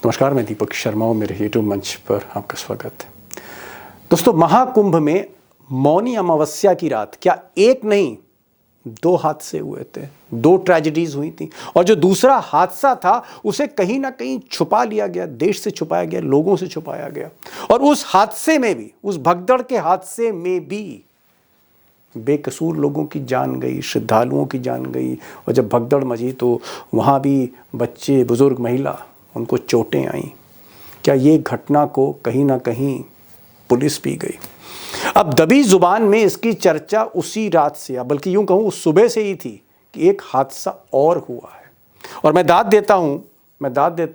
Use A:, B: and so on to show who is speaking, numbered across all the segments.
A: नमस्कार, मैं दीपक शर्मा और मेरे यूट्यूब मंच पर आपका स्वागत है। दोस्तों, महाकुंभ में मौनी अमावस्या की रात क्या एक नहीं 2 हादसे हुए थे, 2 ट्रेजेडीज हुई थी। और जो दूसरा हादसा था उसे कहीं ना कहीं छुपा लिया गया, देश से छुपाया गया, लोगों से छुपाया गया। और उस हादसे में भी, उस भगदड़ के हादसे में भी बेकसूर लोगों की जान गई, श्रद्धालुओं की जान गई। और जब भगदड़ मची तो वहाँ भी बच्चे, बुजुर्ग, महिला, उनको चोटें आईं। क्या ये घटना को कहीं ना कहीं पुलिस पी गई? अब दबी जुबान में इसकी चर्चा उसी रात से, या बल्कि यूं कहूँ उस सुबह से ही थी कि एक हादसा और हुआ है। और मैं दाद देता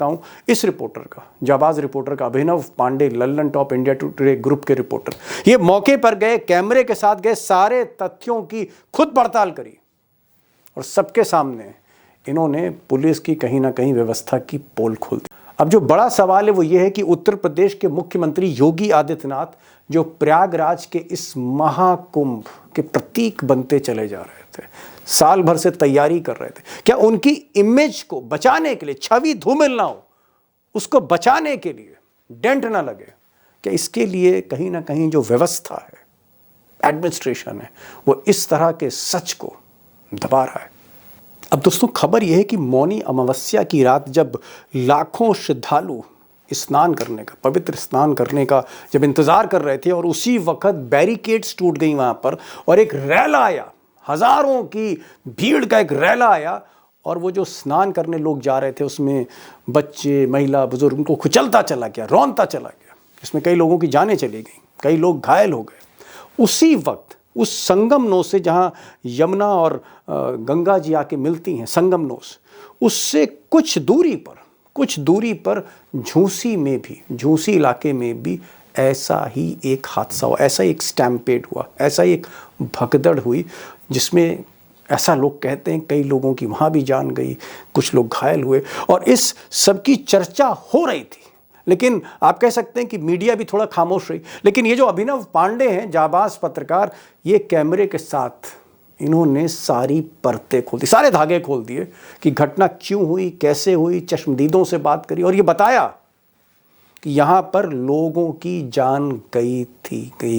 A: हूं इस रिपोर्टर का, जाबाज रिपोर्टर का, Abhinav Pandey, Lallantop India Today group के रिपोर्टर। ये मौके पर गए, कैमरे के साथ गए, सारे तथ्यों की खुद पड़ताल करी और सबके सामने इन्होंने पुलिस की कहीं ना कहीं व्यवस्था की पोल खोल दी। अब जो बड़ा सवाल है वो ये है कि उत्तर प्रदेश के मुख्यमंत्री योगी आदित्यनाथ, जो प्रयागराज के इस महाकुंभ के प्रतीक बनते चले जा रहे थे, साल भर से तैयारी कर रहे थे, क्या उनकी इमेज को बचाने के लिए, छवि धूमिल ना हो, उसको बचाने के लिए, डेंट ना लगे, क्या इसके लिए कहीं ना कहीं जो व्यवस्था है, एडमिनिस्ट्रेशन है, वो इस तरह के सच को दबा रहा है? अब दोस्तों, खबर यह है कि मौनी अमावस्या की रात जब लाखों श्रद्धालु स्नान करने का, पवित्र स्नान करने का जब इंतजार कर रहे थे, और उसी वक्त बैरिकेड्स टूट गई वहां पर, और एक रैला आया, हजारों की भीड़ का एक रैला आया, और वो जो स्नान करने लोग जा रहे थे उसमें बच्चे, महिला, बुजुर्ग, उनको कुचलता चला गया, रौंदता चला गया, जिसमें कई लोगों की जानें चली गई, कई लोग घायल हो गए। उसी वक्त उस संगम से, जहां यमुना और गंगा जी आके मिलती हैं, संगम नोस, उससे कुछ दूरी पर झूसी इलाके में भी ऐसा ही एक हादसा हुआ, ऐसा एक स्टैम्पेड हुआ, ऐसा एक भगदड़ हुई, जिसमें ऐसा लोग कहते हैं कई लोगों की वहाँ भी जान गई, कुछ लोग घायल हुए। और इस सब की चर्चा हो रही थी, लेकिन आप कह सकते हैं कि मीडिया भी थोड़ा खामोश रही। लेकिन ये जो अभिनव पांडे हैं, जाबाज पत्रकार, ये कैमरे के साथ इन्होंने सारी परतें खोल दी, सारे धागे खोल दिए कि घटना क्यों हुई, कैसे हुई, चश्मदीदों से बात करी, और ये बताया कि यहाँ पर लोगों की जान गई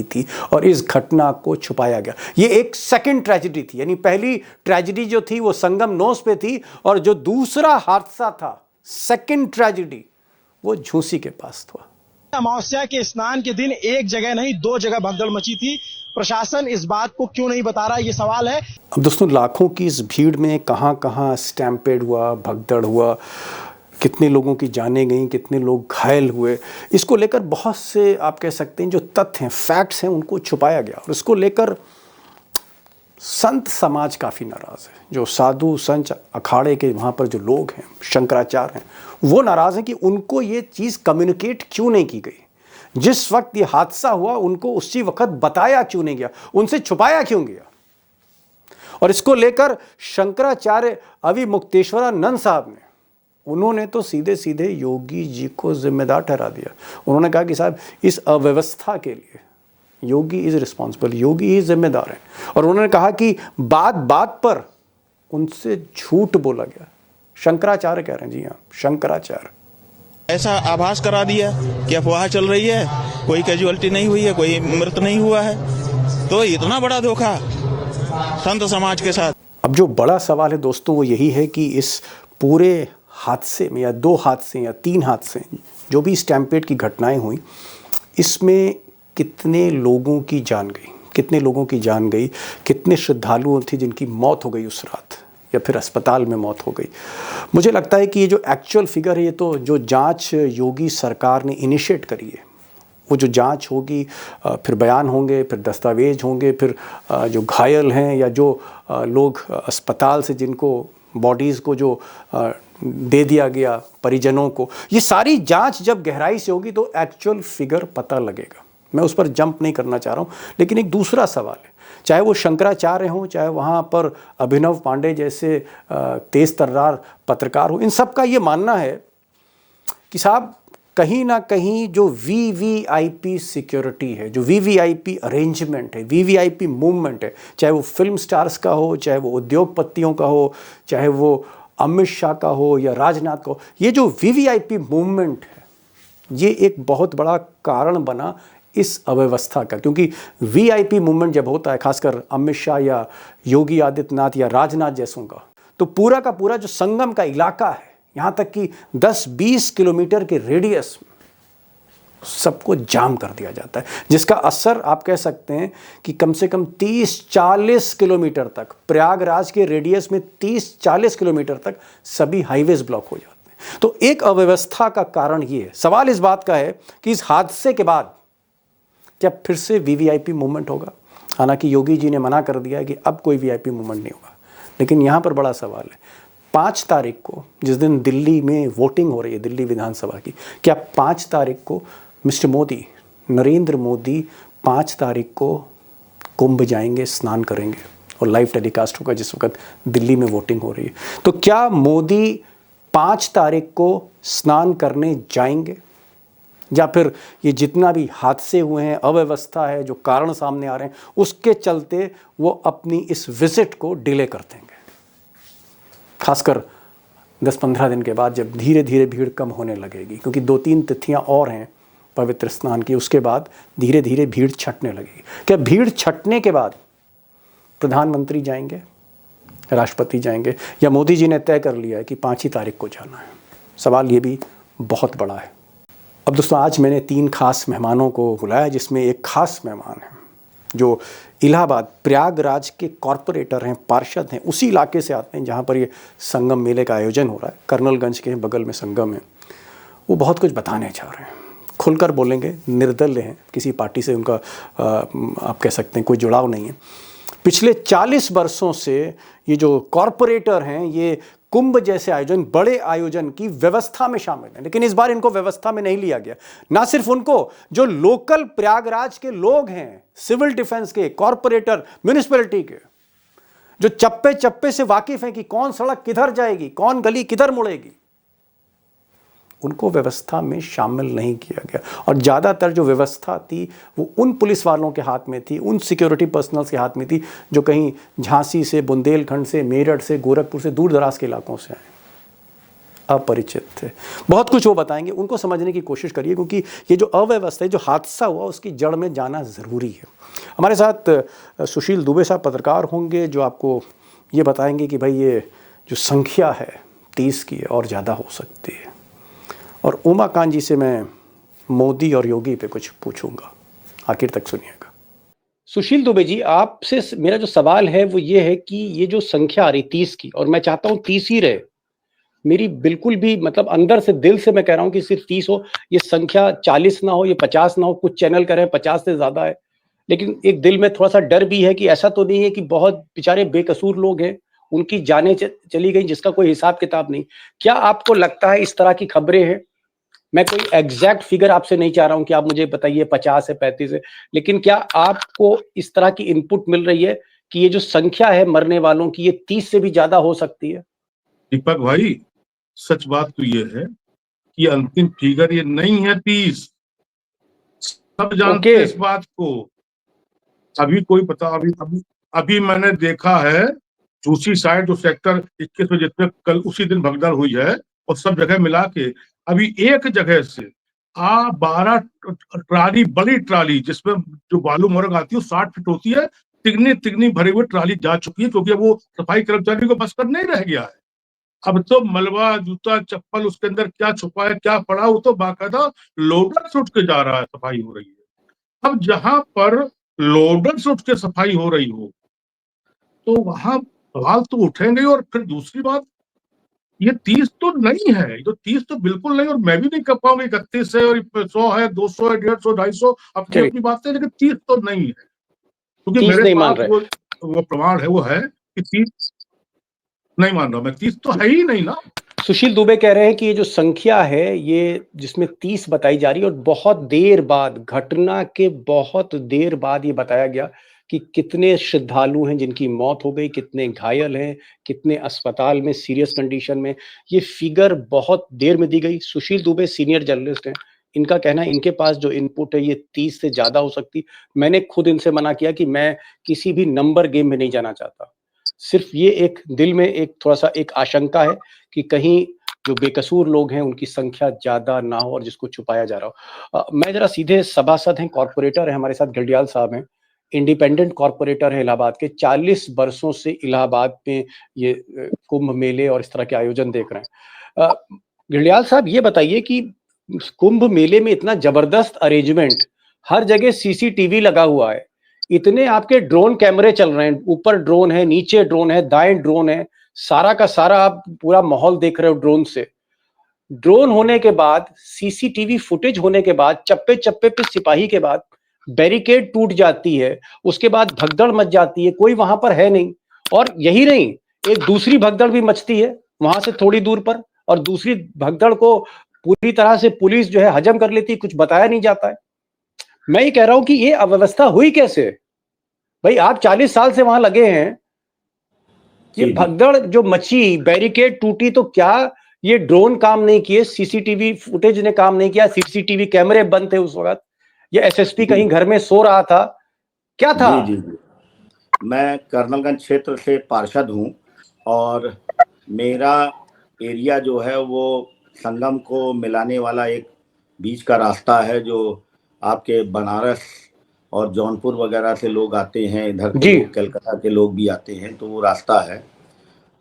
A: थी और इस घटना को छुपाया गया। ये एक सेकंड ट्रेजेडी थी, यानी पहली ट्रेजेडी जो थी वो संगम नोस पे थी, और जो दूसरा हादसा था, सेकंड ट्रेजेडी, वो झूसी के पास था।
B: अमावस्या के स्नान के दिन एक जगह नहीं 2 जगह भगदड़ मची थी। प्रशासन इस बात को क्यों नहीं बता रहा, ये सवाल है।
A: अब दोस्तों, लाखों की इस भीड़ में कहां स्टैम्पेड हुआ, भगदड़ हुआ, कितने लोगों की जानें गईं, कितने लोग घायल हुए, इसको लेकर बहुत से, आप कह सकते हैं, जो तथ्य हैं, फैक्ट्स हैं, उनको छुपाया गया। और इसको लेकर संत समाज काफ़ी नाराज़ है। जो साधु संत अखाड़े के वहाँ पर जो लोग हैं, शंकराचार्य हैं, वो नाराज़ हैं कि उनको ये चीज़ कम्युनिकेट क्यों नहीं की गई। जिस वक्त ये हादसा हुआ उनको उसी वक्त बताया क्यों नहीं गया, उनसे छुपाया क्यों गया। और इसको लेकर शंकराचार्य अविमुक्तेश्वरानंद साहब ने, उन्होंने तो सीधे सीधे योगी जी को जिम्मेदार ठहरा दिया। उन्होंने कहा कि साहब, इस अव्यवस्था के लिए योगी इज रिस्पॉन्सिबल, योगी ही जिम्मेदार है। और उन्होंने कहा कि बात बात पर उनसे झूठ बोला गया। शंकराचार्य कह रहे हैं, जी हाँ, शंकराचार्य।
C: ऐसा आभास करा दिया कि अफवाह चल रही है, कोई कैजुअलिटी नहीं हुई है, कोई मृत नहीं हुआ है। तो इतना बड़ा धोखा संत समाज के साथ।
A: अब जो बड़ा सवाल है दोस्तों, वो यही है कि इस पूरे हादसे में, या 2 हादसे या 3 हादसे, जो भी स्टैम्पेड की घटनाएं हुई, इसमें कितने लोगों की जान गई, कितने श्रद्धालुओं थे जिनकी मौत हो गई उस रात, या फिर अस्पताल में मौत हो गई। मुझे लगता है कि ये जो एक्चुअल फिगर है, ये तो जो जांच योगी सरकार ने इनिशिएट करी है, वो जो जांच होगी, फिर बयान होंगे, फिर दस्तावेज होंगे, फिर जो घायल हैं या जो लोग अस्पताल से, जिनको बॉडीज़ को जो दे दिया गया परिजनों को, ये सारी जांच जब गहराई से होगी तो एक्चुअल फिगर पता लगेगा। मैं उस पर जंप नहीं करना चाह रहा हूँ, लेकिन एक दूसरा सवाल है, चाहे वो शंकराचार्य हों, चाहे वहाँ पर अभिनव पांडे जैसे तेज तर्रार पत्रकार हो, इन सब का ये मानना है कि साहब, कहीं ना कहीं जो वीवीआईपी सिक्योरिटी है, जो वीवीआईपी अरेंजमेंट है, वीवीआईपी मूवमेंट है, चाहे वो फिल्म स्टार्स का हो, चाहे वो उद्योगपतियों का हो, चाहे वो अमित शाह का हो या राजनाथ का हो, ये जो वीवीआईपी मूवमेंट है ये एक बहुत बड़ा कारण बना इस अव्यवस्था का। क्योंकि वीआईपी मूवमेंट जब होता है, खासकर अमित शाह या योगी आदित्यनाथ या राजनाथ जैसों का, तो पूरा का पूरा जो संगम का इलाका है, यहाँ तक कि 10-20 किलोमीटर के रेडियस में सबको जाम कर दिया जाता है, जिसका असर आप कह सकते हैं कि कम से कम 30-40 किलोमीटर तक, प्रयागराज के रेडियस में 30-40 किलोमीटर तक सभी हाईवेज ब्लॉक हो जाते हैं। तो एक अव्यवस्था का कारण ये है। सवाल इस बात का है कि इस हादसे के बाद क्या फिर से वीवीआईपी मूवमेंट होगा? हालांकि योगी जी ने मना कर दिया है कि अब कोई वीआईपी मूवमेंट नहीं होगा, लेकिन यहाँ पर बड़ा सवाल है, 5 तारीख को जिस दिन दिल्ली में वोटिंग हो रही है दिल्ली विधानसभा की, क्या 5 तारीख को मिस्टर मोदी, नरेंद्र मोदी 5 तारीख को कुंभ जाएंगे, स्नान करेंगे और लाइव टेलीकास्ट होगा जिस वक्त दिल्ली में वोटिंग हो रही है? तो क्या मोदी 5 तारीख को स्नान करने जाएंगे, या फिर ये जितना भी हादसे हुए हैं, अव्यवस्था है, जो कारण सामने आ रहे हैं, उसके चलते वो अपनी इस विजिट को डिले कर देंगे? खासकर 10-15 दिन के बाद जब धीरे धीरे भीड़ कम होने लगेगी, क्योंकि 2-3 तिथियां और हैं पवित्र स्नान की, उसके बाद धीरे धीरे भीड़ छटने लगेगी। क्या भीड़ छटने के बाद प्रधानमंत्री जाएंगे, राष्ट्रपति जाएंगे, या मोदी जी ने तय कर लिया है कि 5 ही तारीख को जाना है? सवाल ये भी बहुत बड़ा है। अब दोस्तों, आज मैंने 3 खास मेहमानों को बुलाया, जिसमें एक खास मेहमान है जो इलाहाबाद प्रयागराज के कॉरपोरेटर हैं, पार्षद हैं, उसी इलाके से आते हैं जहाँ पर ये संगम मेले का आयोजन हो रहा है। कर्नलगंज के बगल में संगम है। वो बहुत कुछ बताने जा रहे हैं, खुलकर बोलेंगे, निर्दल हैं, किसी पार्टी से उनका आप कह सकते हैं कोई जुड़ाव नहीं है। पिछले 40 वर्षों से ये जो कॉरपोरेटर हैं ये कुंभ जैसे आयोजन, बड़े आयोजन की व्यवस्था में शामिल हैं, लेकिन इस बार इनको व्यवस्था में नहीं लिया गया। ना सिर्फ उनको, जो लोकल प्रयागराज के लोग हैं, सिविल डिफेंस के, कॉरपोरेटर, म्युनिसिपैलिटी के, जो चप्पे चप्पे से वाकिफ हैं कि कौन सड़क किधर जाएगी, कौन गली किधर मुड़ेगी, उनको व्यवस्था में शामिल नहीं किया गया। और ज़्यादातर जो व्यवस्था थी वो उन पुलिस वालों के हाथ में थी, उन सिक्योरिटी पर्सनल्स के हाथ में थी जो कहीं झांसी से, बुंदेलखंड से, मेरठ से, गोरखपुर से, दूर दराज के इलाकों से आए, अपरिचित थे। बहुत कुछ वो बताएंगे, उनको समझने की कोशिश करिए, क्योंकि ये जो अव्यवस्था है, जो हादसा हुआ, उसकी जड़ में जाना ज़रूरी है। हमारे साथ सुशील दुबे साहब पत्रकार होंगे जो आपको ये बताएंगे कि भाई ये जो संख्या है 30 की और ज़्यादा हो सकती है। और उमाकांत जी से मैं मोदी और योगी पे कुछ पूछूंगा, आखिर तक सुनिएगा। सुशील दुबे जी, आपसे मेरा जो सवाल है वो ये है कि ये जो संख्या आ रही 30 की, और मैं चाहता हूँ 30 ही रहे, मेरी बिल्कुल भी मतलब अंदर से, दिल से मैं कह रहा हूँ कि सिर्फ 30 हो, ये संख्या 40 ना हो, ये 50 ना हो। कुछ चैनल कह रहे हैं 50 से ज्यादा है, लेकिन एक दिल में थोड़ा सा डर भी है कि ऐसा तो नहीं है कि बहुत बेचारे बेकसूर लोग हैं, उनकी जानें चली गई जिसका कोई हिसाब किताब नहीं। क्या आपको लगता है इस तरह की खबरें हैं? मैं कोई एग्जैक्ट फिगर आपसे नहीं चाह रहा हूं कि आप मुझे बताइए 50 है, 35 है, लेकिन क्या आपको इस तरह की इनपुट मिल रही है कि ये जो संख्या है मरने वालों की, ये 30 से भी ज्यादा हो सकती है?
D: दीपक भाई, सच बात तो ये है कि अंतिम फिगर ये नहीं है 30। सब जानते हैं इस बात को। अभी कोई पता, अभी मैंने देखा है दूसरी साइड जो सेक्टर 21 में जितने कल उसी दिन भगदड़ हुई है, और सब जगह मिला के अभी एक जगह से 12 ट्राली, बड़ी ट्राली जिसमें जो बालू मोरंग आती है 60 फीट होती है, तिगनी भरी हुई ट्राली जा चुकी है, क्योंकि वो सफाई कर्मचारी को बस कर नहीं रह गया है। अब तो मलबा, जूता, चप्पल, उसके अंदर क्या छुपा है, क्या पड़ा, वो तो बाकायदा लोडर से उठ के जा रहा है, सफाई हो रही है। अब जहां पर लोडर से उठ के सफाई हो रही हो तो वहां सवाल तो उठेंगे। और फिर दूसरी बात, ये 30 तो नहीं है, तो 30 तो बिल्कुल नहीं, और मैं भी नहीं कर पाऊंगा 31 है और 100 है, 200 है, 150, 250, अपनी अपनी बात है, लेकिन 30 तो नहीं है, क्योंकि मेरे पास वो प्रमाण है, वो है कि 30 नहीं मान रहा मैं, 30 तो है ही नहीं ना।
A: सुशील दुबे कह रहे हैं कि ये जो संख्या है, ये जिसमें 30 बताई जा रही है, और बहुत देर बाद, घटना के बहुत देर बाद ये बताया गया कि कितने श्रद्धालु हैं जिनकी मौत हो गई, कितने घायल हैं, कितने अस्पताल में सीरियस कंडीशन में। ये फिगर बहुत देर में दी गई। सुशील दुबे सीनियर जर्नलिस्ट हैं, इनका कहना है इनके पास जो इनपुट है ये 30 से ज्यादा हो सकती। मैंने खुद इनसे मना किया कि मैं किसी भी नंबर गेम में नहीं जाना चाहता, सिर्फ ये एक दिल में एक थोड़ा सा एक आशंका है कि कहीं जो बेकसूर लोग हैं उनकी संख्या ज्यादा ना हो और जिसको छुपाया जा रहा हो। मैं जरा सीधे सभासद हैं, कॉर्पोरेटर हैं हमारे साथ, घड़ियाल साहब हैं, इंडिपेंडेंट कॉर्पोरेटर है इलाहाबाद के, 40 वर्षों से इलाहाबाद में ये कुंभ मेले और इस तरह के आयोजन देख रहे हैं। घड़ियाल साहब ये बताइए कि कुंभ मेले में इतना जबरदस्त अरेंजमेंट, हर जगह सीसीटीवी लगा हुआ है, इतने आपके ड्रोन कैमरे चल रहे हैं, ऊपर ड्रोन है, नीचे ड्रोन है, दाएं ड्रोन है, सारा का सारा आप पूरा माहौल देख रहे हो ड्रोन से। ड्रोन होने के बाद, सीसीटीवी फुटेज होने के बाद, चप्पे चप्पे पे सिपाही के बाद बैरिकेड टूट जाती है, उसके बाद भगदड़ मच जाती है, कोई वहां पर है नहीं। और यही नहीं, एक दूसरी भगदड़ भी मचती है वहां से थोड़ी दूर पर, और दूसरी भगदड़ को पूरी तरह से पुलिस जो है हजम कर लेती है, कुछ बताया नहीं जाता है। मैं ये कह रहा हूं कि ये अव्यवस्था हुई कैसे? भाई आप 40 साल से वहां लगे हैं, ये भगदड़ जो मची, बैरिकेड टूटी, तो क्या ये ड्रोन काम नहीं किए, सीसीटीवी फुटेज ने काम नहीं किया, सीसीटीवी कैमरे बंद थे उस वक्त, ये एसएसपी कहीं घर में सो रहा था, क्या था?
E: जी। मैं कर्नलगंज क्षेत्र से पार्षद हूं और मेरा एरिया जो है वो संगम को मिलाने वाला एक बीच का रास्ता है, जो आपके बनारस और जौनपुर वगैरह से लोग आते हैं, इधर के लोग, कलकत्ता के लोग भी आते हैं, तो वो रास्ता है।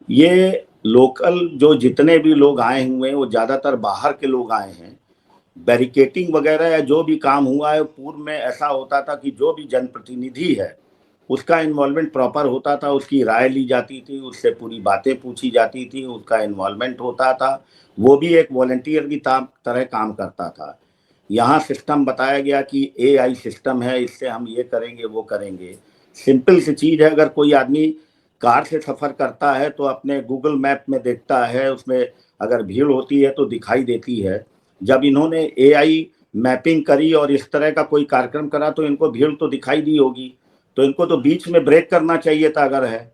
E: ये लोकल जो जितने भी लोग आए हुए हैं वो ज़्यादातर बाहर के लोग आए हैं। बैरिकेटिंग वगैरह या जो भी काम हुआ है, पूर्व में ऐसा होता था कि जो भी जनप्रतिनिधि है उसका इन्वॉल्वमेंट प्रॉपर होता था, उसकी राय ली जाती थी, उससे पूरी बातें पूछी जाती थी, उसका इन्वॉल्वमेंट होता था, वो भी एक वॉलंटियर की तरह काम करता था। यहाँ सिस्टम बताया गया कि एआई सिस्टम है, इससे हम ये करेंगे वो करेंगे। सिंपल सी चीज़ है, अगर कोई आदमी कार से सफ़र करता है तो अपने गूगल मैप में देखता है, उसमें अगर भीड़ होती है तो दिखाई देती है। जब इन्होंने एआई मैपिंग करी और इस तरह का कोई कार्यक्रम करा तो इनको भीड़ तो दिखाई दी होगी, तो इनको तो बीच में ब्रेक करना चाहिए था अगर है।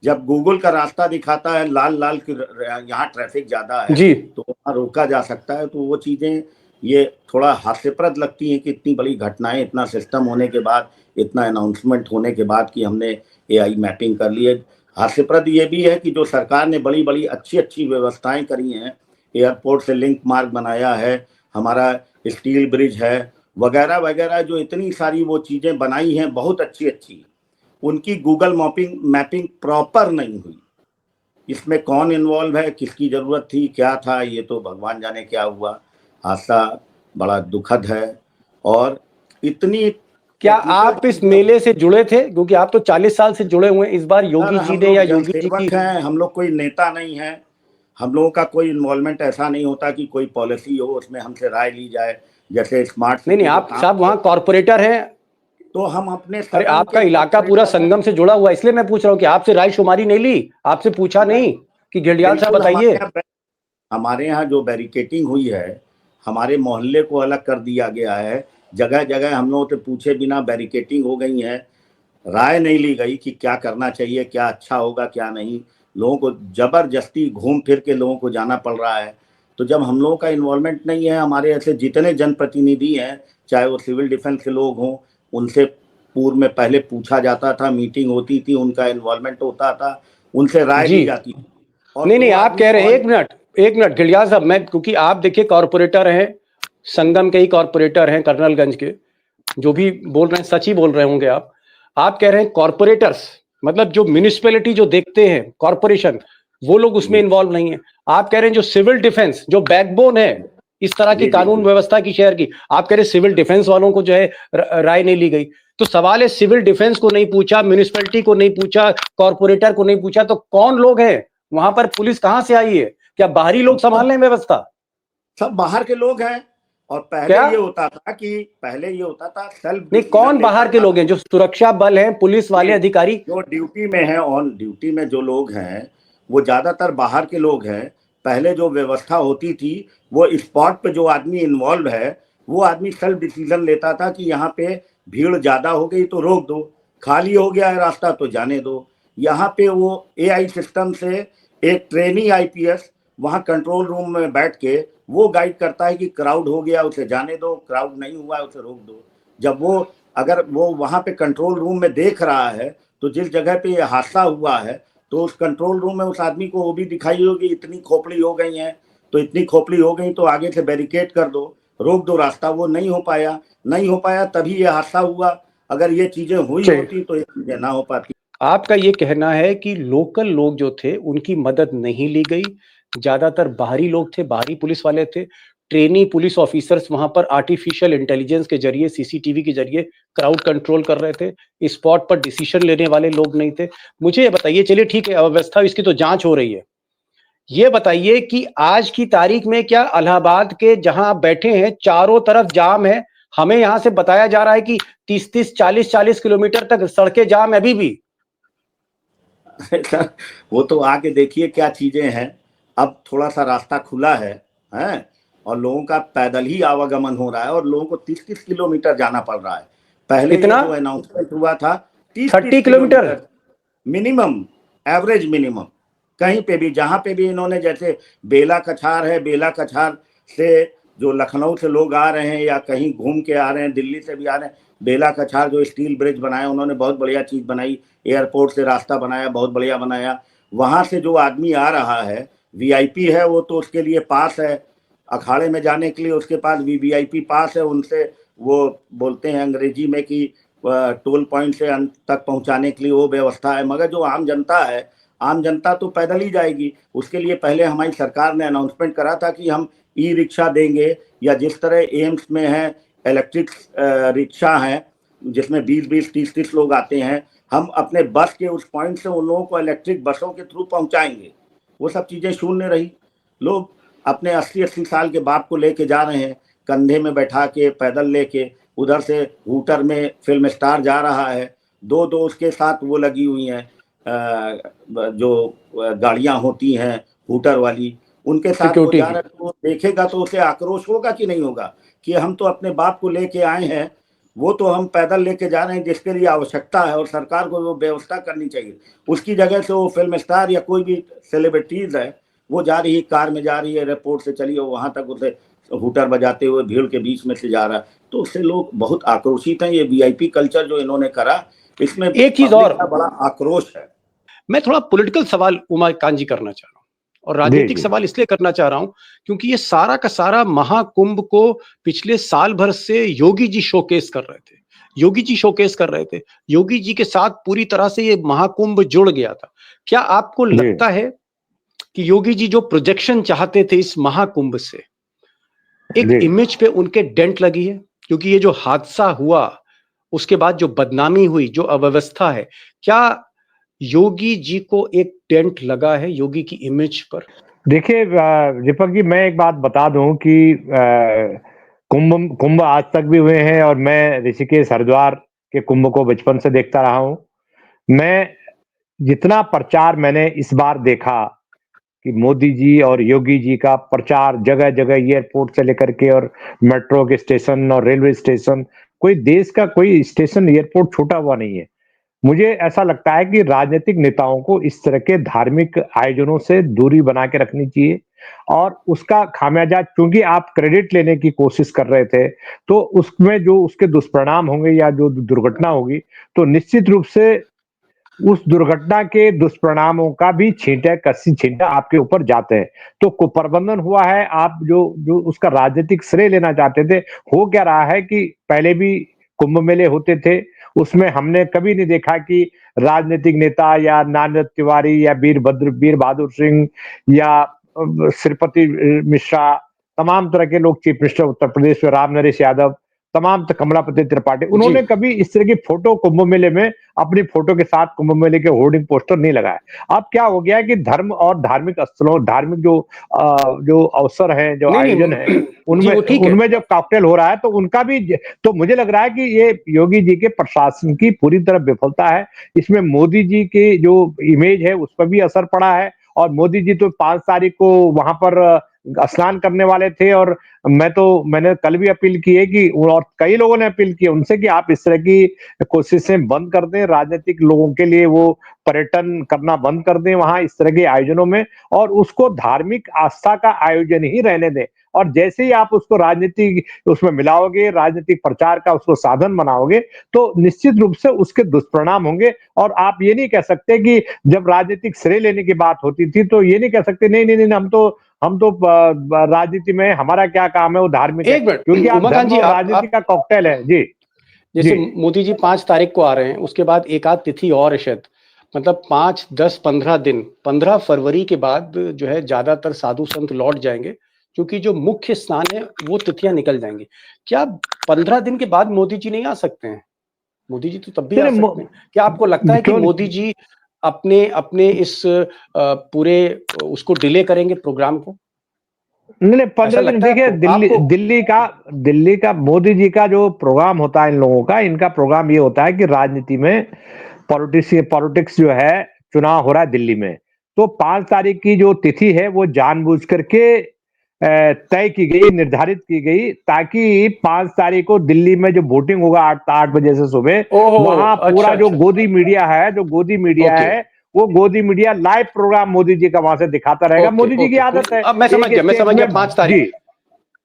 E: जब गूगल का रास्ता दिखाता है लाल लाल की यहाँ ट्रैफिक ज़्यादा है तो वहाँ रोका जा सकता है। तो वो चीज़ें ये थोड़ा हास्यप्रद लगती हैं कि इतनी बड़ी घटनाएं, इतना सिस्टम होने के बाद, इतना अनाउंसमेंट होने के बाद कि हमने एआई मैपिंग कर ली है। हास्यप्रद ये भी है कि जो सरकार ने बड़ी बड़ी अच्छी व्यवस्थाएं करी हैं, एयरपोर्ट से लिंक मार्ग बनाया है, हमारा स्टील ब्रिज है वगैरह वगैरह, जो इतनी सारी वो चीज़ें बनाई हैं बहुत अच्छी, उनकी गूगल मैपिंग प्रॉपर नहीं हुई। इसमें कौन इन्वॉल्व है, किसकी ज़रूरत थी, क्या था, ये तो भगवान जाने क्या हुआ। हादसा बड़ा दुखद है। और इतनी,
A: क्या आप इस मेले से जुड़े थे? क्योंकि आप तो 40 साल से जुड़े हुए हैं। इस बार योगी जी ने या योगी जी की
E: हैं, हम लोग कोई नेता नहीं है, हम लोगों का कोई इन्वॉल्वमेंट ऐसा नहीं होता कि कोई पॉलिसी हो उसमें हमसे राय ली जाए, जैसे स्मार्ट।
A: नहीं, आप साहब वहाँ कॉर्पोरेटर हैं
E: तो हम अपने,
A: अरे आपका इलाका पूरा संगम से जुड़ा हुआ, इसलिए मैं पूछ रहा हूँ कि आपसे राय शुमारी नहीं ली, आपसे पूछा नहीं कि घड़ियाल साहब बताइए।
E: हमारे यहाँ जो बैरिकेटिंग हुई है, हमारे मोहल्ले को अलग कर दिया गया है, जगह जगह हम लोगों से पूछे बिना बैरिकेटिंग हो गई है, राय नहीं ली गई कि क्या करना चाहिए, क्या अच्छा होगा क्या नहीं। लोगों को जबरदस्ती घूम फिर के लोगों को जाना पड़ रहा है। तो जब हम लोगों का इन्वॉल्वमेंट नहीं है, हमारे ऐसे जितने जनप्रतिनिधि हैं, चाहे वो सिविल डिफेंस के लोग हों, उनसे पूर्व में पहले पूछा जाता था, मीटिंग होती थी, उनका इन्वॉल्वमेंट होता था, उनसे राय ली जाती थी।
A: नहीं, आप कह रहे हैं, एक मिनट घड़ियाल साहब, मैं, क्योंकि आप देखिए कॉर्पोरेटर हैं, संगम के ही कॉर्पोरेटर हैं, कर्नलगंज के, जो भी बोल रहे हैं सच ही बोल रहे होंगे आप कह रहे हैं कॉर्पोरेटर्स, मतलब जो म्यूनिसिपैलिटी जो देखते हैं, कॉर्पोरेशन, वो लोग उसमें इन्वॉल्व नहीं है। आप कह रहे हैं जो सिविल डिफेंस, जो बैकबोन है इस तरह की कानून व्यवस्था की शहर की, आप कह रहे हैं सिविल डिफेंस वालों को जो है राय नहीं ली गई। तो सवाल है, सिविल डिफेंस को नहीं पूछा, म्यूनिसिपैलिटी को नहीं पूछा, कॉर्पोरेटर को नहीं पूछा, तो कौन लोग हैं वहां पर? पुलिस कहां से आई है? क्या बाहरी लोग संभाल रहे हैं व्यवस्था?
E: सब बाहर के लोग हैं। और पहले ये होता था सेल्फ,
A: नहीं, कौन बाहर के लोग हैं? जो सुरक्षा बल हैं, पुलिस वाले अधिकारी
E: जो ड्यूटी में हैं, ऑन ड्यूटी में जो लोग हैं वो ज्यादातर बाहर के लोग हैं। पहले जो व्यवस्था होती थी, वो स्पॉट पे जो आदमी इन्वॉल्व है वो आदमी सेल्फ डिसीजन लेता था कि यहाँ पे भीड़ ज्यादा हो गई तो रोक दो, खाली हो गया है रास्ता तो जाने दो। यहाँ पे वो एआई सिस्टम से एक ट्रेनी आईपीएस वहाँ कंट्रोल रूम में बैठ के वो गाइड करता है कि क्राउड हो गया उसे जाने दो, क्राउड नहीं हुआ उसे रोक दो। जब वो, अगर वो वहाँ पे कंट्रोल रूम में देख रहा है तो जिस जगह पे ये हादसा हुआ है तो उस कंट्रोल रूम में उस आदमी को वो भी दिखाई होगी इतनी खोपड़ी हो गई है, तो इतनी खोपड़ी हो गई तो आगे से बैरिकेड कर दो, रोक दो रास्ता। वो नहीं हो पाया, तभी ये हादसा हुआ। अगर ये चीजें हुई होती तो ये चीजें ना हो पाती।
A: आपका ये कहना है कि लोकल लोग जो थे उनकी मदद नहीं ली गई, ज्यादातर बाहरी लोग थे, बाहरी पुलिस वाले थे, ट्रेनी पुलिस ऑफिसर्स वहां पर आर्टिफिशियल इंटेलिजेंस के जरिए, सीसीटीवी के जरिए क्राउड कंट्रोल कर रहे थे, स्पॉट पर डिसीजन लेने वाले लोग नहीं थे। मुझे ये बताइए, चलिए ठीक है, अव्यवस्था इसकी तो जांच हो रही है, ये बताइए कि आज की तारीख में क्या इलाहाबाद के जहां आप बैठे हैं चारों तरफ जाम है, हमें यहां से बताया जा रहा है कि 30-30, 40-40 किलोमीटर तक सड़कें जाम है अभी भी।
E: वो तो आके देखिए क्या चीजें हैं। अब थोड़ा सा रास्ता खुला है और लोगों का पैदल ही आवागमन हो रहा है और लोगों को 30-30 किलोमीटर जाना पड़ रहा है। पहले ये जो अनाउंसमेंट हुआ था 30 किलोमीटर मिनिमम, एवरेज मिनिमम। कहीं पे भी जहां पे भी इन्होंने, जैसे बेला कछार है, बेला कछार से जो लखनऊ से लोग आ रहे हैं या कहीं घूम के आ रहे हैं, दिल्ली से भी आ रहे हैं, बेला कछार जो स्टील ब्रिज बनाया उन्होंने, बहुत बढ़िया चीज बनाई। एयरपोर्ट से रास्ता बनाया, बहुत बढ़िया बनाया। वहां से जो आदमी आ रहा है, वीआईपी है वो, तो उसके लिए पास है अखाड़े में जाने के लिए, उसके पास वीवीआईपी पास है। उनसे वो बोलते हैं अंग्रेजी में कि टोल पॉइंट से अंत तक पहुंचाने के लिए वो व्यवस्था है। मगर जो आम जनता है, आम जनता तो पैदल ही जाएगी। उसके लिए पहले हमारी सरकार ने अनाउंसमेंट करा था कि हम ई रिक्शा देंगे, या जिस तरह एम्स में है इलेक्ट्रिक रिक्शा है जिसमें 20-20, 30-30 लोग आते हैं, हम अपने बस के उस पॉइंट से उन लोगों को इलेक्ट्रिक बसों के थ्रू पहुंचाएंगे। वो सब चीजें शून्य रही। लोग अपने 80-80 साल के बाप को लेके जा रहे हैं, कंधे में बैठा के, पैदल लेके। उधर से हूटर में फिल्म स्टार जा रहा है, दो उसके साथ वो लगी हुई हैं जो गाड़ियां होती हैं हूटर वाली, उनके साथ वो जा रहा है। तो देखेगा तो उसे आक्रोश होगा कि नहीं होगा कि हम तो अपने बाप को लेके आए हैं, वो तो हम पैदल लेके जा रहे हैं जिसके लिए आवश्यकता है और सरकार को वो व्यवस्था करनी चाहिए। उसकी जगह से वो फिल्म स्टार या कोई भी सेलिब्रिटीज है, वो जा रही है, कार में जा रही है, एयरपोर्ट से चली है, वहां तक उसे हूटर बजाते हुए भीड़ के बीच में से जा रहा है। तो उससे लोग बहुत आक्रोशित हैं। ये वीआईपी कल्चर जो इन्होंने करा, इसमें
A: एक चीज और
E: बड़ा आक्रोश है।
A: मैं थोड़ा पॉलिटिकल सवाल उमाकांत जी करना चाह रहा हूं, और राजनीतिक सवाल इसलिए करना चाह रहा हूं क्योंकि ये सारा का सारा महाकुंभ को पिछले साल भर से योगी जी शोकेस कर रहे थे, योगी जी के साथ पूरी तरह से ये महाकुंभ जुड़ गया था। क्या आपको लगता है कि योगी जी जो प्रोजेक्शन चाहते थे इस महाकुंभ से, एक इमेज पे उनके डेंट लगी है? क्योंकि ये जो हादसा हुआ उसके बाद जो बदनामी हुई, जो अव्यवस्था है, क्या योगी जी को एक डेंट लगा है योगी की इमेज पर?
F: देखिए दीपक जी, मैं एक बात बता दूं कि कुंभ आज तक भी हुए हैं और मैं ऋषिकेश हरिद्वार के कुंभ को बचपन से देखता रहा हूं। मैं जितना प्रचार मैंने इस बार देखा कि मोदी जी और योगी जी का प्रचार जगह जगह, एयरपोर्ट से लेकर के और मेट्रो के स्टेशन और रेलवे स्टेशन, कोई देश का कोई स्टेशन एयरपोर्ट छूटा हुआ नहीं है। मुझे ऐसा लगता है कि राजनीतिक नेताओं को इस तरह के धार्मिक आयोजनों से दूरी बना के रखनी चाहिए और उसका खामियाजा, क्योंकि आप क्रेडिट लेने की कोशिश कर रहे थे, तो उसमें जो उसके दुष्परिणाम होंगे या जो दुर्घटना होगी, तो निश्चित रूप से उस दुर्घटना के दुष्परिणामों का भी छींटा आपके ऊपर जाते हैं। तो कुप्रबंधन हुआ है, आप जो उसका राजनीतिक श्रेय लेना चाहते थे। हो क्या रहा है कि पहले भी कुंभ मेले होते थे, उसमें हमने कभी नहीं देखा कि राजनीतिक नेता या नारद तिवारी या वीर बहादुर सिंह या श्रीपति मिश्रा, तमाम तरह के लोग, चीफ मिनिस्टर उत्तर प्रदेश में राम नरेश यादव, तमाम कमलापति त्रिपाठी, उन्होंने कभी इस तरह की फोटो कुंभ मेले में अपनी फोटो के साथ कुंभ मेले के होर्डिंग पोस्टर नहीं लगाए। अब क्या हो गया है कि धर्म और धार्मिक स्थलों, धार्मिक जो अवसर हैं, जो आयोजन है, उनमें जब कॉकटेल हो रहा है तो उनका भी, तो मुझे लग रहा है कि ये योगी जी के प्रशासन की पूरी तरह विफलता है। इसमें मोदी जी की जो इमेज है उस पर भी असर पड़ा है। और मोदी जी तो 5 तारीख को वहां पर स्नान करने वाले थे। और मैंने कल भी अपील की है कि, और कई लोगों ने अपील की है उनसे कि आप इस तरह की कोशिशें बंद कर दें, राजनीतिक लोगों के लिए वो पर्यटन करना बंद कर दें वहां इस तरह के आयोजनों में, और उसको धार्मिक आस्था का आयोजन ही रहने दें। और जैसे ही आप उसको राजनीतिक उसमें मिलाओगे, राजनीतिक प्रचार का उसको साधन बनाओगे, तो निश्चित रूप से उसके दुष्परिणाम होंगे। और आप ये नहीं कह सकते कि जब राजनीतिक श्रेय लेने की बात होती थी तो ये नहीं कह सकते नहीं नहीं नहीं, हम तो राजनीति में हमारा क्या काम है, वो धार्मिक है,
A: एक मिनट
F: क्योंकि आप
A: उमाकांत
F: धर्म
A: जी,
F: और राजनीति का कॉकटेल है जी।
A: जैसे
F: जी
A: मोदी जी 5 तारीख को आ रहे हैं, उसके बाद एक आध तिथि और है शायद, मतलब 5, 10, 15 दिन, 15 फरवरी के बाद जो है ज्यादातर साधु संत लौट जाएंगे, क्योंकि जो मुख्य स्नान है वो तिथियां निकल जाएंगी। क्या 15 दिन के बाद मोदी जी नहीं आ सकते हैं? मोदी जी तो तब भी आ
F: नहीं,
A: सकते हैं। क्या आपको लगता है कि
F: क्यों
A: मोदी जी अपने अपने इस पूरे उसको डिले करेंगे प्रोग्राम को?
F: नहीं नहीं,
A: ऐसा
F: 15 दिन
A: लगता है
F: देखिए,
A: आपको? आपको
F: दिल्ली का मोदी जी का जो प्रोग्राम होता है, इन लोगों का, इनका प्रोग्राम ये होता है कि राजनीति में पॉलिटिक्स जो है, चुनाव हो रहा है दिल्ली में, तो 5 तारीख की जो तिथि है वो जानबूझ करके तय की गई, निर्धारित की गई, ताकि 5 तारीख को दिल्ली में जो वोटिंग होगा 8 बजे से सुबह,
A: ओहो,
F: वहां
A: अच्छा
F: पूरा जो
A: अच्छा,
F: गोदी मीडिया है,
A: ओके
F: वो गोदी media live programme Modi ji का वहां से दिखाता रहेगा।
A: ओके
F: मोदी जी की
A: ओके,
F: आदत है
A: अब मैं समझ
F: एक
A: गया, मैं
F: स्टेज
A: समझ गया
F: में।
A: 5 तारीख।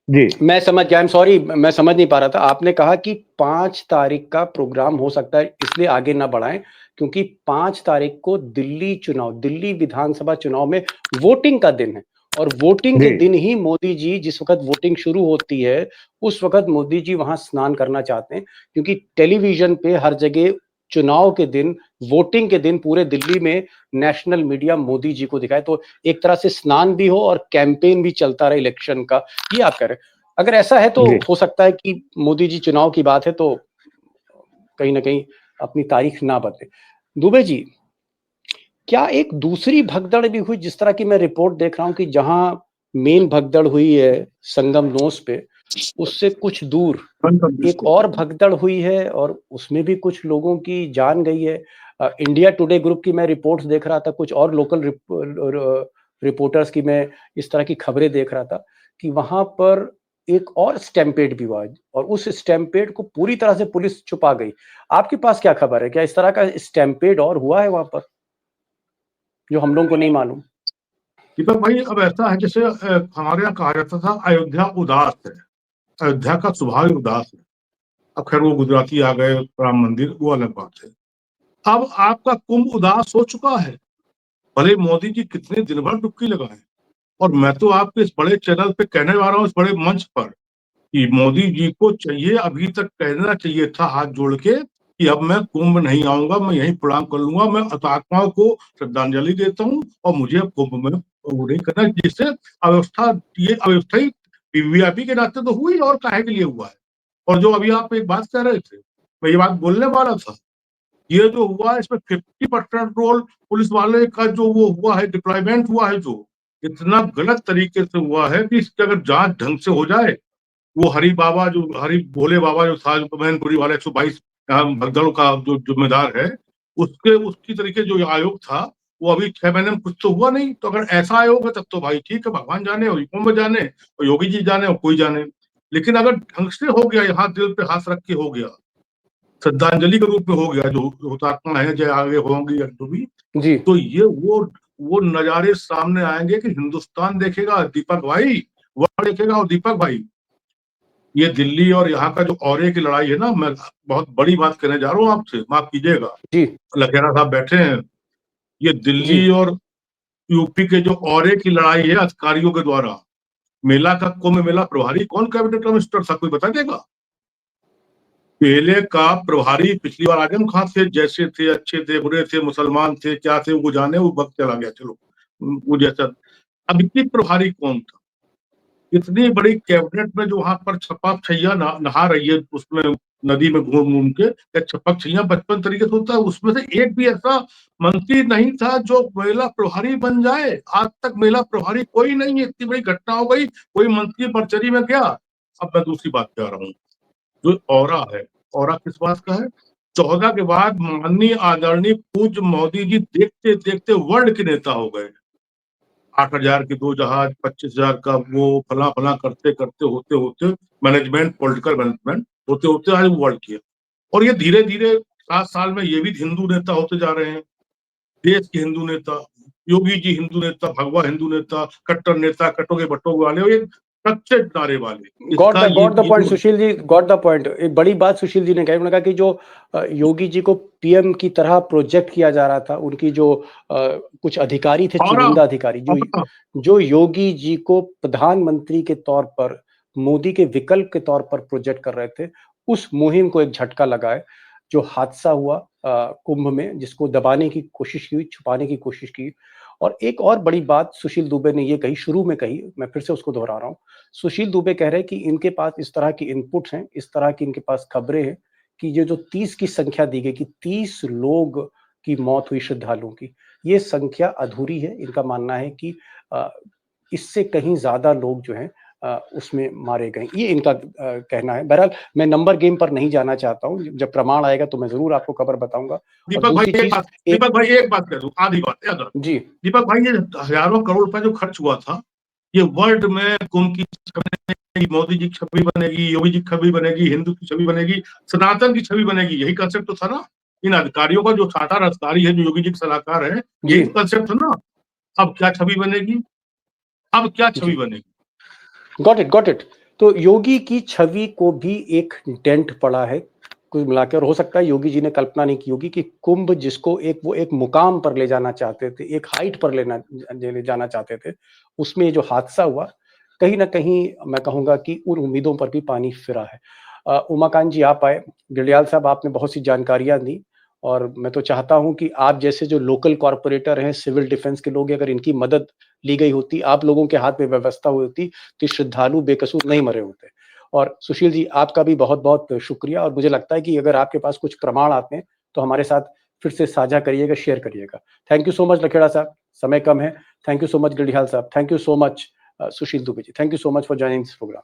F: जी जी
A: मैं समझ गया, आई एम सॉरी, मैं समझ नहीं पा रहा था। आपने कहा कि 5 तारीख का प्रोग्राम हो सकता है, इसलिए आगे ना बढ़ाएं, क्योंकि 5 तारीख को दिल्ली चुनाव, दिल्ली विधानसभा चुनाव में वोटिंग का दिन है, और वोटिंग के
F: जी
A: दिन ही मोदी जी, जिस वक्त वोटिंग शुरू होती है उस वक्त मोदी जी वहां स्नान करना चाहते हैं, क्योंकि टेलीविजन पे हर जगह चुनाव के दिन, वोटिंग के दिन पूरे दिल्ली में नेशनल मीडिया मोदी जी को दिखाए, तो एक तरह से स्नान भी हो और कैंपेन भी चलता रहे इलेक्शन का, ये आप कह रहे हैं। अगर ऐसा है तो
F: जी
A: हो सकता है कि मोदी जी, चुनाव की बात है तो कहीं ना कहीं अपनी तारीख ना बदले। दुबे जी, क्या एक दूसरी भगदड़ भी हुई, जिस तरह की मैं रिपोर्ट देख रहा हूं कि जहां मेन भगदड़ हुई है संगम नोस पे, उससे कुछ दूर एक और भगदड़ हुई है और उसमें भी कुछ लोगों की जान गई है। इंडिया टुडे ग्रुप की मैं रिपोर्ट्स देख रहा था, कुछ और लोकल रिपोर्टर्स की मैं इस तरह की खबरें देख रहा था कि वहां पर एक और स्टैम्पेड भी हुआ, और उस स्टैम्पेड को पूरी तरह से पुलिस छुपा गई। आपके पास क्या खबर है? क्या इस तरह का स्टैम्पेड और हुआ है वहां पर, जो हम लोगों को नहीं मालूम?
D: दीपक भाई, अब ऐसा है जैसे हमारे यहाँ कहा जाता था अयोध्या उदास है, अयोध्या का स्वभाव ही उदास है। अब खैर वो गुजराती आ गए, राम मंदिर, वो अलग बात है। अब आपका कुंभ उदास हो चुका है, भले मोदी जी कितने दिन भर डुबकी लगाए। और मैं तो आपके इस बड़े चैनल पे कहने वाला हूँ, इस बड़े मंच पर, कि मोदी जी को चाहिए, अभी तक कहना चाहिए था हाथ जोड़ के कि अब मैं कुंभ नहीं आऊंगा, मैं यहीं प्रणाम कर लूंगा, मैं हुतात्माओं को श्रद्धांजलि देता हूँ और मुझे अब कुंभ में वो नहीं करना, जिससे अव्यवस्था, ये अव्यवस्था ही वीवीआईपी के नाते तो हुई, और काहे के लिए हुआ है। और जो अभी आप एक बात कह रहे थे, मैं ये बात बोलने वाला था, ये जो हुआ है इसमें 50% रोल पुलिस वाले का जो वो हुआ है, डिप्लॉयमेंट हुआ है, जो इतना गलत तरीके से हुआ है कि इसकी अगर जांच ढंग से हो जाए, वो हरि भोले बाबा जो था, जो मैनपुरी वाला 122 भगदड़ों का जो जिम्मेदार है, उसकी तरीके जो आयोग था, वो अभी 6 महीने में कुछ तो हुआ नहीं। तो अगर ऐसा आयोग है तब तो भाई ठीक है, भगवान जाने और कुंभ जाने और योगी जी जाने और कोई जाने। लेकिन अगर ढंग से हो गया, यहाँ दिल पे हाथ रख के हो गया, श्रद्धांजलि के रूप में हो गया, जो हुतात्मा है जो आगे होंगी या जो भी,
A: जी
D: तो ये वो नजारे सामने आएंगे कि हिंदुस्तान देखेगा दीपक भाई, वह देखेगा। और दीपक भाई, ये दिल्ली और यहाँ का जो औरे की लड़ाई है ना, मैं बहुत बड़ी बात कहने जा रहा हूँ आपसे, माफ कीजिएगा,
A: जी
D: लखेरा साहब बैठे हैं। ये
A: जी
D: दिल्ली और यूपी के जो औरे की लड़ाई है अधिकारियों के द्वारा, मेला का कुंभ मेला प्रभारी कौन कैबिनेट मिनिस्टर था, कोई बता देगा? पहले का प्रभारी पिछली बार आजम खान थे, जैसे थे, अच्छे थे, बुरे थे, मुसलमान थे, क्या थे, वो जाने, वो वक्त चला गया, चलो वो जैसा। अब इतनी प्रभारी कौन था? इतनी बड़ी कैबिनेट में जो वहां पर छपाक छैया नहा रही है, उसमें नदी में घूम घूम के, या छपक छैया बचपन तरीके से होता है, उसमें से एक भी ऐसा मंत्री नहीं था जो महिला प्रभारी बन जाए। आज तक महिला प्रभारी कोई नहीं है, इतनी बड़ी घटना हो गई, कोई मंत्री पर्चरी में गया। अब मैं दूसरी बात कह रहा हूँ, जो औरा है, औरा किस बात का है? 14 के बाद माननीय आदरणीय पूज्य मोदी जी देखते देखते वर्ल्ड के नेता हो गए। 8,000 के 2 जहाज, 25,000 का वो फला फला करते करते होते होते मैनेजमेंट, पॉलिटिकल मैनेजमेंट होते होते आज वर्ल्ड किया। और ये धीरे धीरे 7 साल में ये भी हिंदू नेता होते जा रहे हैं, देश के हिंदू नेता, योगी जी हिंदू नेता, भगवा हिंदू नेता, कट्टर नेता, कटोगे बटोगे वाले, और ये सच्चे नारे वाले।
A: Got the point Sushil ji, got the point. एक बड़ी बात सुशील जी ने कही, उन्होंने कहा कि जो योगी जी को पीएम की तरह प्रोजेक्ट किया जा रहा था, उनकी जो कुछ अधिकारी थे, चुनिंदा अधिकारी, जो योगी जी को प्रधानमंत्री के तौर पर, मोदी के विकल्प के तौर पर प्रोजेक्ट कर रहे थे, उस मुहिम को एक झटका लगा है। जो हादसा हुआ कुंभ में, जिसको दबाने की कोशिश की, छुपाने की कोशिश की। और एक और बड़ी बात सुशील दुबे ने ये कही, शुरू में कही, मैं फिर से उसको दोहरा रहा हूँ। सुशील दुबे कह रहे हैं कि इनके पास इस तरह की इनपुट्स हैं, इस तरह की इनके पास खबरें हैं कि ये जो 30 की संख्या दी गई कि 30 लोग की मौत हुई श्रद्धालुओं की, ये संख्या अधूरी है। इनका मानना है कि इससे कहीं ज्यादा लोग जो हैं उसमें मारे गए, ये इनका कहना है। बहरहाल मैं नंबर गेम पर नहीं जाना चाहता हूँ, जब प्रमाण आएगा तो मैं जरूर आपको खबर बताऊंगा।
D: दीपक भाई एक बात कह दूं, आधी बात याद रखो जी। दीपक भाई, ये हजारों करोड़ रुपए जो खर्च हुआ था, ये वर्ल्ड में कुंभ की छवि, मोदी जी की छवि बनेगी, योगी जी की छवि बनेगी, हिंदू की छवि बनेगी, सनातन की छवि बनेगी, यही कंसेप्ट तो था ना इन अधिकारियों का। जो साटार अधिकारी है, जो योगी जी के सलाहकार है, यही कंसेप्ट था ना। अब क्या छवि बनेगी, अब क्या छवि बनेगी? Got it.
A: तो योगी की छवि को भी एक डेंट पड़ा है कुल मिलाकर। हो सकता है योगी जी ने कल्पना नहीं की होगी कि कुंभ, जिसको वो एक मुकाम पर ले जाना चाहते थे, एक हाइट पर ले जाना चाहते थे, उसमें जो हादसा हुआ, कहीं ना कहीं मैं कहूंगा कि उन उम्मीदों पर भी पानी फिरा है। उमाकांत जी आप आए, गढ़ियाल साहब आपने बहुत सी जानकारियां दी, और मैं तो चाहता हूं कि आप जैसे जो लोकल कॉरपोरेटर हैं, सिविल डिफेंस के लोग, अगर इनकी मदद ली गई होती, आप लोगों के हाथ में व्यवस्था हुई होती, तो श्रद्धालु बेकसूर नहीं मरे होते। और सुशील जी आपका भी बहुत बहुत शुक्रिया। और मुझे लगता है कि अगर आपके पास कुछ प्रमाण आते हैं तो हमारे साथ फिर से साझा करिएगा, शेयर करिएगा। Thank you so much Lakhera साहब, समय कम है। Thank you so much Garhiyal साहब, thank you so much Sushil Dubey ji, thank you so much for joining this programme.